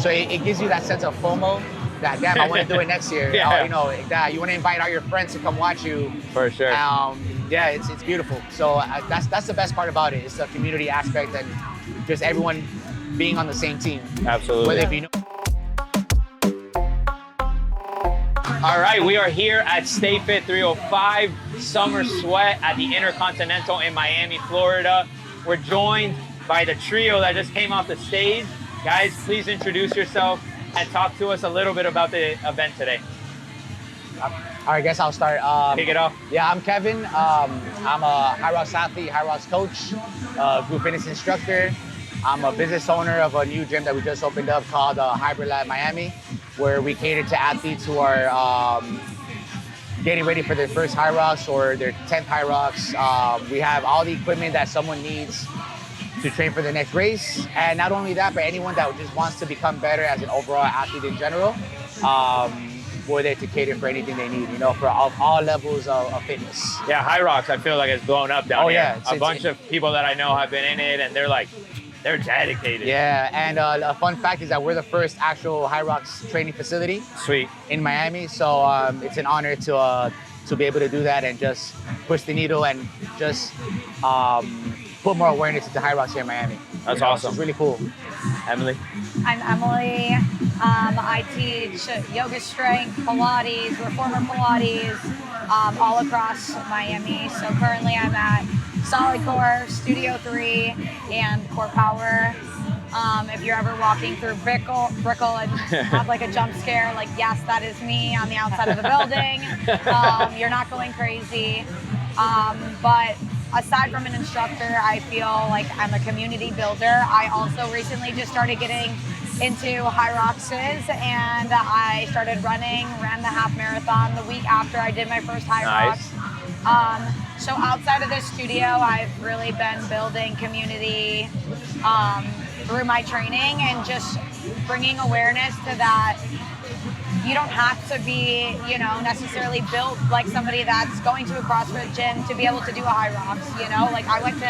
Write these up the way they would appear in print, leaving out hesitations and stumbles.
So it gives you that sense of FOMO that, damn, I want to do it next year. Yeah. You know, that you want to invite all your friends to come watch you. For sure. Yeah, it's beautiful. So that's the best part about it. It's the community aspect and just everyone being on the same team. Absolutely. Whether it be All right, we are here at Stay Fit 305 Summer Sweat at the Intercontinental in Miami, Florida. We're joined by the trio that just came off the stage. Guys, please introduce yourself and talk to us a little bit about the event today. All right, I guess I'll start. Kick it off. Yeah, I'm Kevin. I'm a HYROX athlete, HYROX coach, group fitness instructor. I'm a business owner of a new gym that we just opened up called Hybrid Lab Miami, where we cater to athletes who are getting ready for their first HYROX or their 10th HYROX. We have all the equipment that someone needs to train for the next race. And not only that, but anyone that just wants to become better as an overall athlete in general, we're there to cater for anything they need, you know, for all levels of fitness. Yeah, HYROX, I feel like it's blown up down here. Yeah, a bunch of people that I know have been in it, and they're dedicated. Yeah, and a fun fact is that we're the first actual HYROX training facility. Sweet. In Miami, so it's an honor to be able to do that and just push the needle and just put more awareness into HYROX here in Miami. That's awesome. It's really cool. Emily? I'm Emily. I teach yoga strength, Pilates, reformer Pilates, all across Miami. So currently I'm at Solid Core, Studio 3, and Core Power. If you're ever walking through Brickell and have like a jump scare, like, yes, that is me on the outside of the building. You're not going crazy. But aside from an instructor, I feel like I'm a community builder. I also recently just started getting into HYROXs, and I started ran the half marathon the week after I did my first HYROX. Nice. So outside of the studio, I've really been building community through my training and just bringing awareness to that. You don't have to be, you know, necessarily built like somebody that's going to a CrossFit gym to be able to do a HYROX, you know? Like I went to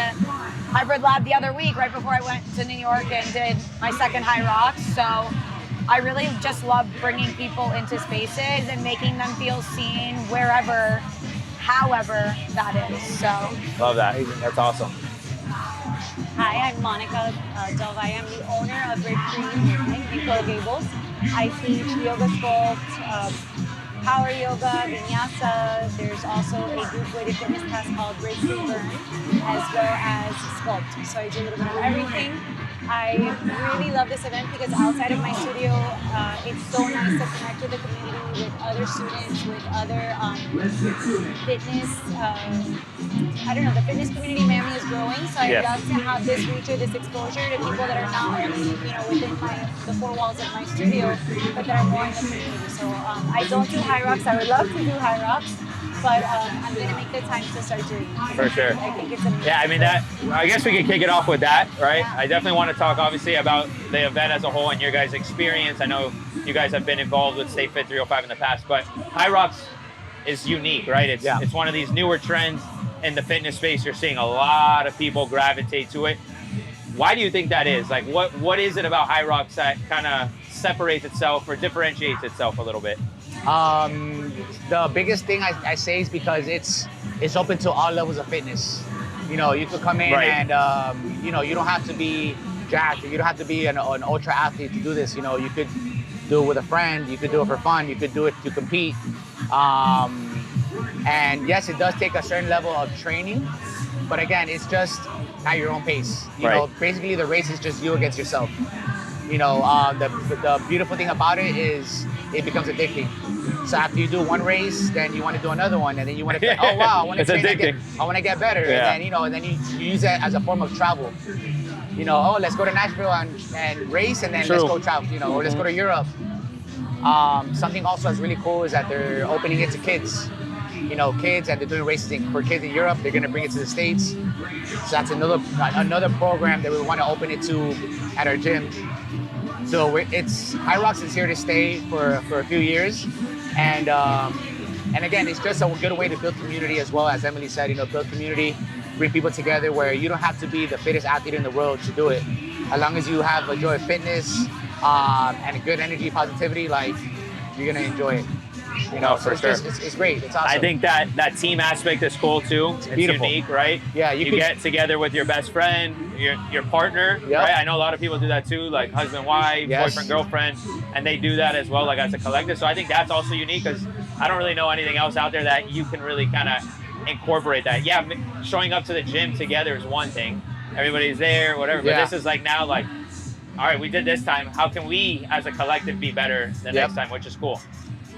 Hybrid Lab the other week right before I went to New York and did my second HYROX. So I really just love bringing people into spaces and making them feel seen wherever, however that is, so. Love that. That's awesome. Hi, I'm Monica Del Valle. I'm the owner of Breakfree Movement in Coral Gables. I teach yoga sculpt, power yoga, vinyasa. There's also a group weighted fitness class called Breakfree Movement, as well as sculpt. So I do a little bit of everything. I really love this event because outside of my studio, it's so nice to connect with the community, with other students, with other fitness. I don't know, the fitness community in Miami is growing, so I love to have this reach or this exposure to people that are not only, you know, within the four walls of my studio, but that are more in the community. So I don't do HYROX. I would love to do HYROX. But I'm going to make the time to start doing it. For sure. I think it's amazing. Yeah, I mean, I guess we could kick it off with that, right? Yeah. I definitely want to talk, obviously, about the event as a whole and your guys' experience. I know you guys have been involved with Stay Fit 305 in the past, but HYROX is unique, right? It's one of these newer trends in the fitness space. You're seeing a lot of people gravitate to it. Why do you think that is? Like, what is it about HYROX that kind of separates itself or differentiates itself a little bit? The biggest thing I say is because it's open to all levels of fitness. You know, you could come in and, you know, you don't have to be jacked, or you don't have to be an ultra athlete to do this. You know, you could do it with a friend, you could do it for fun, you could do it to compete. And yes, it does take a certain level of training, but again, it's just at your own pace. You know, basically the race is just you against yourself. You know, the beautiful thing about it is it becomes addicting. So after you do one race, then you want to do another one, and then you want to, oh wow, I want to train, I want to get better, and then you know, and then you use it as a form of travel. You know, oh, let's go to Nashville and race, and then let's go travel. You know, or let's go to Europe. Something also that's really cool is that they're opening it to kids. You know, kids, and they're doing races for kids in Europe. They're gonna bring it to the States. So that's another program that we want to open it to at our gym. So HYROX is here to stay for a few years, and again, it's just a good way to build community as well. As Emily said, you know, build community, bring people together where you don't have to be the fittest athlete in the world to do it. As long as you have a joy of fitness, and a good energy, positivity, like you're gonna enjoy it. You know, for it's sure. It's great. It's awesome. I think that team aspect is cool too. It's beautiful. unique, right? Yeah, you get together with your best friend, your partner, right? I know a lot of people do that too, like husband, wife, boyfriend, girlfriend, and they do that as well, like as a collective. So I think that's also unique because I don't really know anything else out there that you can really kind of incorporate that. Yeah, showing up to the gym together is one thing. Everybody's there, whatever. But this is like now, like, all right, we did this time. How can we, as a collective, be better the next time? Which is cool.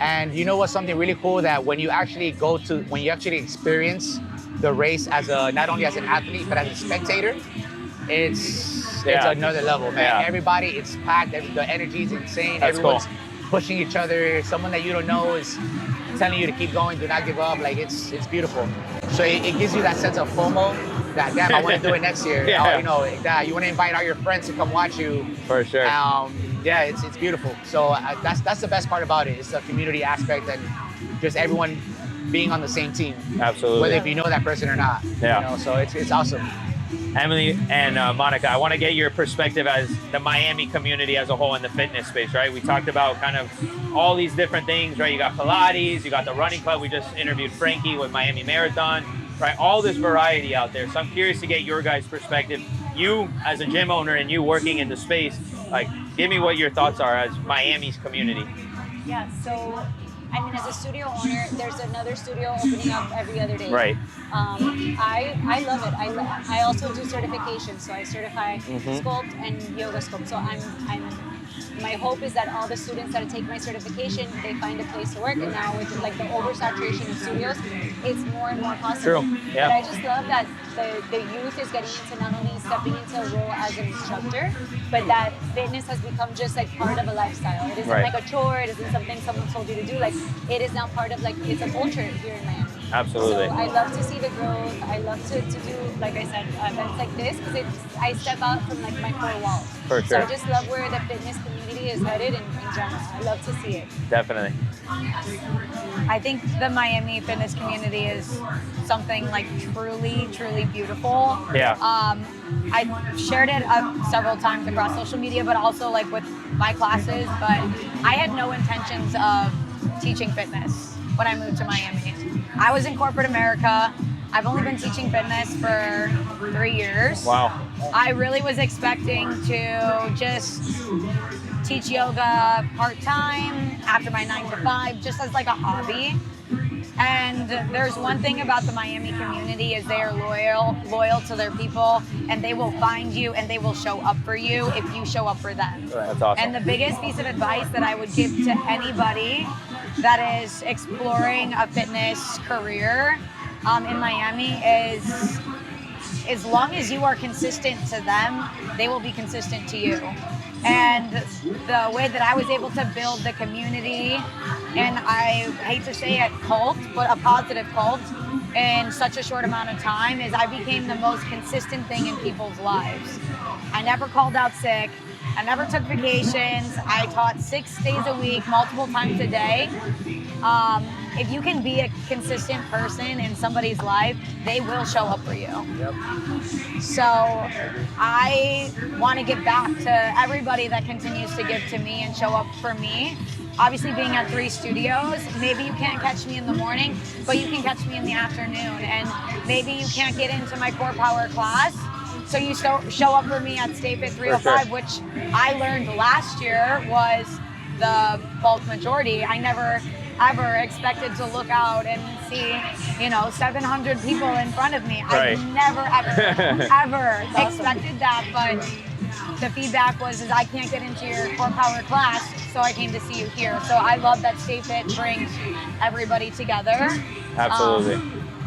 And you know what's something really cool, that when you actually experience the race as not only as an athlete but as a spectator, it's another level, man. Everybody, it's packed. The energy is insane. Everyone's pushing each other. Someone that you don't know is telling you to keep going, do not give up. Like it's beautiful. So it gives you that sense of FOMO. That damn, I want to do it next year. You know, that you want to invite all your friends to come watch you. For sure. Yeah, it's beautiful. So that's the best part about it. It's the community aspect and just everyone being on the same team. Absolutely. Whether if you know that person or not. Yeah. You know, so it's awesome. Emily and Monica, I want to get your perspective as the Miami community as a whole in the fitness space, right? We talked about kind of all these different things, right? You got Pilates, you got the running club. We just interviewed Frankie with Miami Marathon, right? All this variety out there. So I'm curious to get your guys' perspective. You as a gym owner and you working in the space, like, give me what your thoughts are as Miami's community. Yeah, so I mean, as a studio owner, there's another studio opening up every other day. Right. I love it. I also do certification, so I certify sculpt and yoga sculpt. So my hope is that all the students that take my certification, they find a place to work. And now with like the oversaturation of studios, it's more and more possible. True. Yeah. But I just love that the youth is getting into not only stepping into a role as an instructor, but that fitness has become just like part of a lifestyle. It isn't like a chore. It isn't something someone told you to do. Like it is now part of like, it's a culture here in Miami. Absolutely. So I love to see the growth. I love to do, like I said, events like this because I step out from like my four walls. For sure. So I just love where the fitness community is headed in general. I love to see it. Definitely. I think the Miami fitness community is something like truly, truly beautiful. Yeah. I shared it several times across social media, but also like with my classes. But I had no intentions of teaching fitness when I moved to Miami. I was in corporate America. I've only been teaching fitness for 3 years. Wow. I really was expecting to just teach yoga part-time after my 9 to 5, just as like a hobby. And there's one thing about the Miami community is they are loyal to their people, and they will find you and they will show up for you if you show up for them. That's awesome. And the biggest piece of advice that I would give to anybody that is exploring a fitness career in Miami is, as long as you are consistent to them, they will be consistent to you. And the way that I was able to build the community, and I hate to say it, cult, but a positive cult, in such a short amount of time, is I became the most consistent thing in people's lives. I never called out sick. I never took vacations. I taught 6 days a week, multiple times a day. If you can be a consistent person in somebody's life, they will show up for you. Yep. So I want to give back to everybody that continues to give to me and show up for me. Obviously, being at 3 studios, maybe you can't catch me in the morning, but you can catch me in the afternoon. And maybe you can't get into my core power class, so you show up for me at Stay Fit 305, which I learned last year was the bulk majority. I never ever expected to look out and see, 700 people in front of me. Right. I never, ever expected that, but the feedback was I can't get into your core power class, so I came to see you here. So I love that Stay Fit brings everybody together. Absolutely.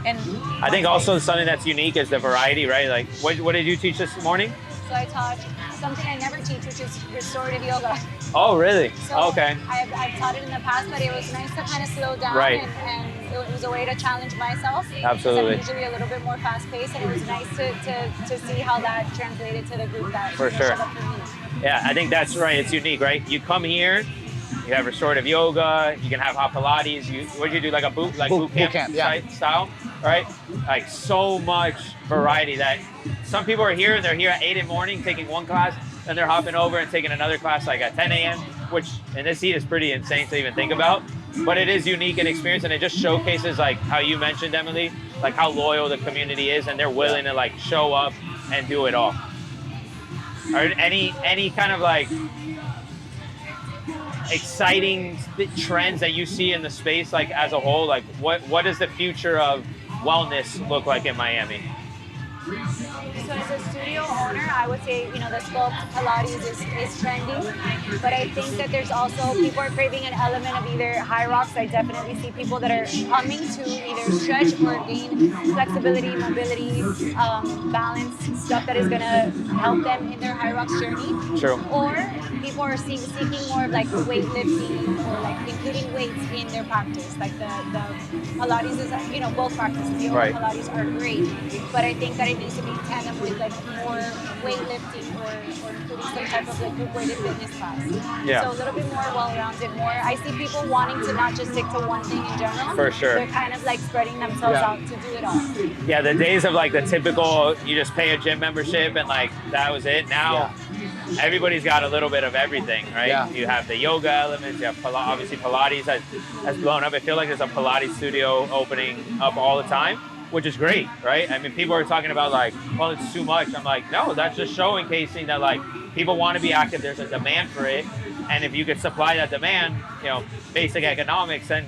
And I think also something that's unique is the variety, right? Like, what did you teach this morning? So I taught something I never teach, which is restorative yoga. Oh, really? So Okay. I've taught it in the past, but it was nice to kind of slow down, Right. and it was a way to challenge myself. Absolutely. I'm usually a little bit more fast-paced, and it was nice to see how that translated to the group that For sure. showed up for me. Yeah, I think that's right. It's unique, right? You come here, you have restorative yoga, you can have hot Pilates. What do you do, like a boot camp yeah. style, right? Like so much variety that some people are here and they're here at 8 in the morning taking one class. and they're hopping over and taking another class like at 10 a.m., which in this heat is pretty insane to even think about. But it is unique and experience, and it just showcases like how you mentioned, Emily, like how loyal the community is, and they're willing to like show up and do it all. Are there any kind of like exciting trends that you see in the space, like as a whole? Like what does the future of wellness look like in Miami? So as a studio owner, I would say, the sculpt Pilates is trending, but I think that there's also, people are craving an element of either HYROX. I definitely see people that are coming to either stretch or gain flexibility, mobility, balance, stuff that is going to help them in their HYROX journey. True. Or people are seeking more of like weightlifting or like including weights in their practice. Like the Pilates is, both practices, yoga and Pilates are great, but I think that it needs to be tandem with like more weightlifting or including some type of like group weighted fitness class. Yeah. So a little bit more well-rounded, I see people wanting to not just stick to one thing in general. For sure. They're kind of like spreading themselves out to do it all. Yeah, the days of like the typical, you just pay a gym membership and like that was it. Now everybody's got a little bit of everything, right? Yeah. You have the yoga elements, you have obviously Pilates has blown up. I feel like there's a Pilates studio opening up all the time, which is great, right? I mean, people are talking about like, well, it's too much. I'm like, no, that's just showcasing that like people want to be active. There's a demand for it. And if you could supply that demand, basic economics, then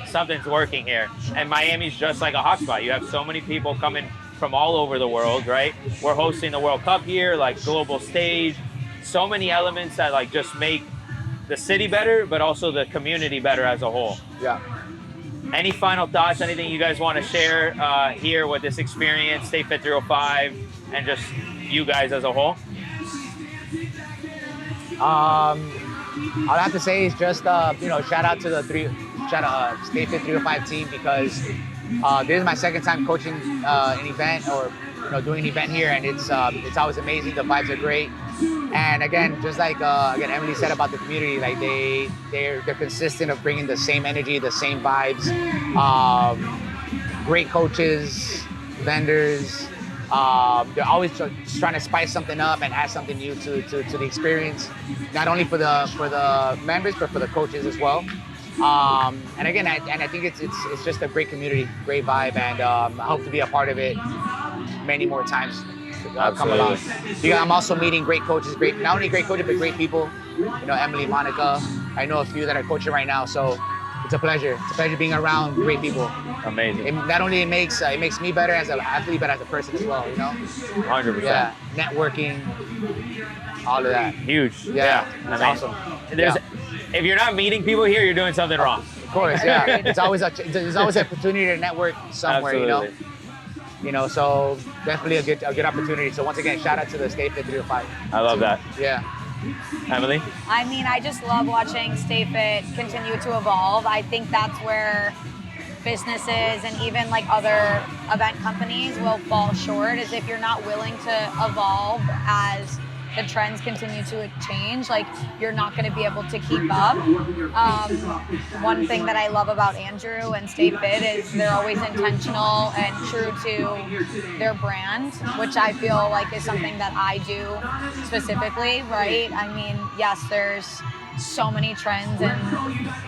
something's working here. And Miami's just like a hotspot. You have so many people coming from all over the world, right? We're hosting the World Cup here, like global stage. So many elements that like just make the city better, but also the community better as a whole. Yeah. Any final thoughts, anything you guys want to share here with this experience, Stay Fit 305, and just you guys as a whole? All I have to say is just, shout out to the Stay Fit 305 team, because this is my second time coaching an event or doing an event here, and it's always amazing. The vibes are great. And again, just like Emily said about the community, like they're consistent of bringing the same energy, the same vibes. Great coaches, vendors. They're always just trying to spice something up and add something new to the experience, not only for the members but for the coaches as well. And again, I think it's just a great community, great vibe, and I hope to be a part of it many more times. Come along. I'm also meeting great coaches, not only great coaches, but great people. Emily, Monica. I know a few that are coaching right now, so it's a pleasure. It's a pleasure being around great people. Amazing. Not only it makes me better as an athlete, but as a person as well. 100%. Yeah. Networking, all of that. Huge. Yeah. That's awesome. If you're not meeting people here, you're doing something wrong. Of course. Yeah. there's always an opportunity to network somewhere. Absolutely. So definitely a good opportunity. So once again, shout out to the Stay Fit 305. I love that. Yeah. Emily? I mean, I just love watching Stay Fit continue to evolve. I think that's where businesses and even like other event companies will fall short, is if you're not willing to evolve as the trends continue to change, like you're not going to be able to keep up. One thing that I love about Andrew and Stay Fit is they're always intentional and true to their brand, which I feel like is something that I do specifically, right? I mean, yes, there's so many trends and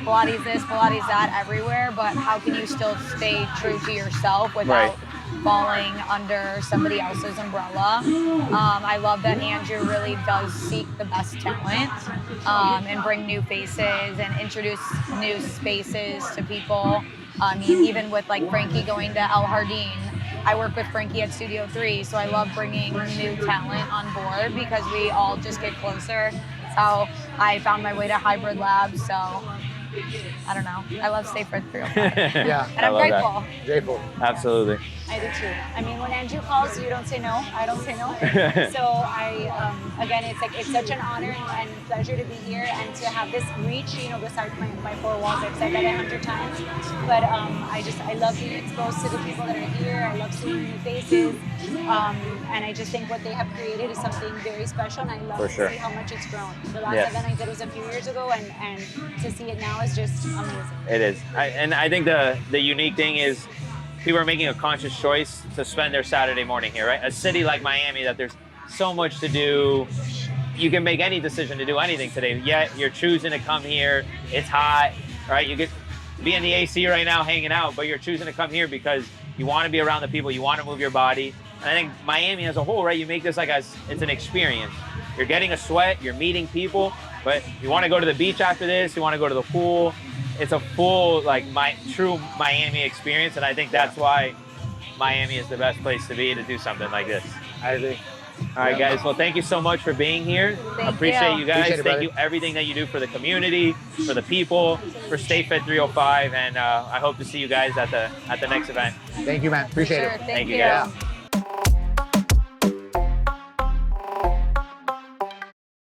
Pilates this, Pilates that everywhere, but how can you still stay true to yourself without falling under somebody else's umbrella? I love that Andrew really does seek the best talent and bring new faces and introduce new spaces to people. I mean, even with like Frankie going to El Jardín, I work with Frankie at Studio 3, so I love bringing new talent on board because we all just get closer. That's how I found my way to Hybrid Labs, so I don't know. I love Stay Fit 305. Yeah. And I'm grateful. Grateful. Absolutely. I do too. I mean, when Andrew calls, you don't say no. I don't say no. So again, it's such an honor and pleasure to be here and to have this reach, besides my four walls. I've said that 100 times. But I love being exposed to the people that are here. I love seeing new faces. And I just think what they have created is something very special, and I love to see how much it's grown. The last event I did was a few years ago, and to see it now is just amazing. It is. And I think the unique thing is people are making a conscious choice to spend their Saturday morning here, right? A city like Miami that there's so much to do, you can make any decision to do anything today. Yet you're choosing to come here. It's hot, right? You could be in the AC right now hanging out, but you're choosing to come here because you want to be around the people, you want to move your body. And I think Miami as a whole, right? You make this like it's an experience. You're getting a sweat, you're meeting people, but you want to go to the beach after this, you want to go to the pool. It's a full, like, true Miami experience, and I think that's why Miami is the best place to be to do something like this. I agree. All right, guys. Well, thank you so much for being here. Appreciate you guys. Thank you everything that you do for the community, for the people, for Stay Fit 305, and I hope to see you guys at the next event. Thank you, man. Appreciate it. Thank you. guys.